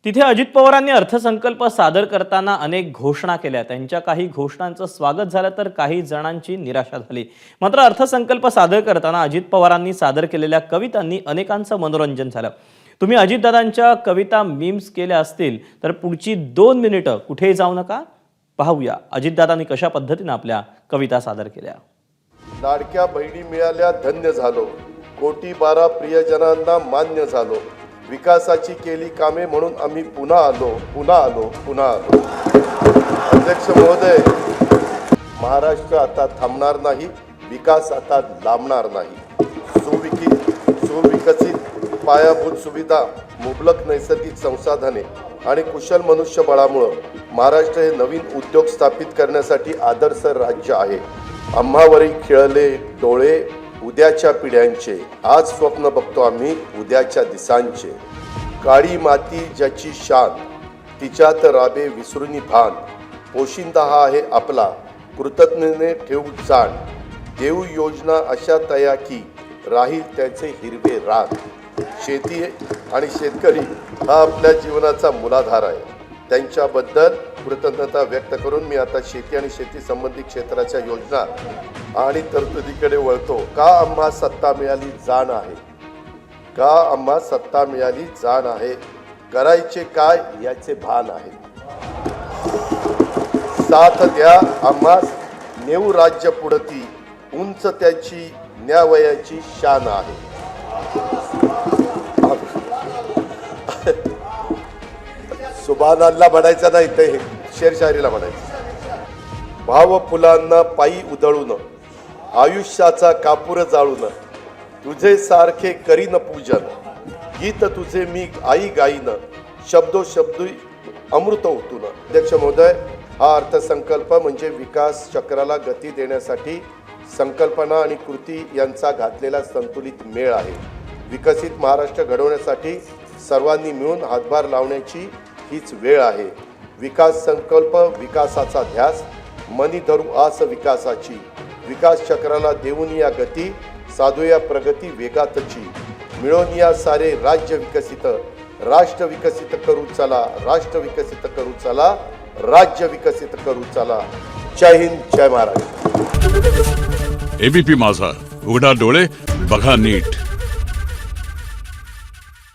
तिथे अजित पवारांनी अर्थसंकल्प सादर करताना अनेक घोषणा केल्या। त्यांच्या काही घोषणांचं स्वागत झालं तर काही जणांची निराशा झाली। मात्र अर्थसंकल्प सादर करताना अजित पवारांनी सादर केलेल्या कवितांनी अनेकांचं मनोरंजन झालं। तुम्ही अजितदादांच्या कविता मीम्स केल्या असतील तर पुढची 2 मिनिटं कुठेही जाऊ नका, पाहूया अजितदादांनी कशा पद्धतीने आपल्या कविता सादर केल्या। लाडक्या बहिणी मिळाल्या धन्य झालो, कोटी 12 प्रियजनांना मान्य झालो, विकासाची केली कामे म्हणून आम्ही पुन्हा आलो। अध्यक्ष महोदय, महाराष्ट्र आता थांबणार नाही, विकास आता लांबणार नाही। सुविकसित पायाभूत सुविधा, मुबलक नैसर्गिक संसाधने आणि कुशल मनुष्यबळामुळे महाराष्ट्र हे नवीन उद्योग स्थापित करण्यासाठी आदर्श राज्य आहे। आम्हावरी खिळले डोळे उद्याच्या पिढ्यांचे, आज स्वप्न बघतो आम्ही उद्याच्या दिसांचे। काळी माती ज्याची शान, तिच्यात राबे विसरुनी भान, पोशिंदा हा आहे आपला, कृतज्ञतेने ठेवू जाण। देऊ योजना अशा तया की राहील त्याचे हिरवे रान। शेती आणि शेतकरी हा आपल्या जीवनाचा मूलाधार आहे। त्यांच्याबद्दल कृतज्ञता व्यक्त करून मी आता शेती आणि शेती संबंधित क्षेत्राच्या योजना आणि तरतुदीकडे वळतो। का आम्हा सत्ता मिळाली जाण आहे, का आम्हा सत्ता मिळाली जाण आहे, करायचे काय याचे भान आहे। साथ द्या आम्हा नेऊ राज्य पुढती, उंच त्याची न्यावयाची शान आहे। सुभान अल्लाह म्हणायचं नाही, ते शेरशायरीला म्हणायचं। भाव फुलांना पायी उधळून, आयुष्याचा कापूर जाळून, तुझे सारखे करीन पूजन, गीत तुझे मी आई गाईन, शब्दोशब्दी अमृत ओतून। अध्यक्ष महोदय, हा अर्थसंकल्प म्हणजे विकास चक्राला गती देण्यासाठी संकल्पना आणि कृती यांचा घातलेला संतुलित मेळ आहे। विकसित महाराष्ट्र घडवण्यासाठी सर्वांनी मिळून हातभार लावण्याची हीच वेळ आहे। विकास संकल्प, विकासाचा ध्यास, मनी धरू आस विकासाची, विकास चक्राला देऊन या गती, साधूया प्रगती वेगातची, मिळून या सारे राज्य विकसित, राष्ट्र विकसित करू चला, राष्ट्र विकसित करू चला, राज्य विकसित करू चला। जय हिंद, जय महाराष्ट्र। एबीपी माझा, उघडा डोळे बघा नीट।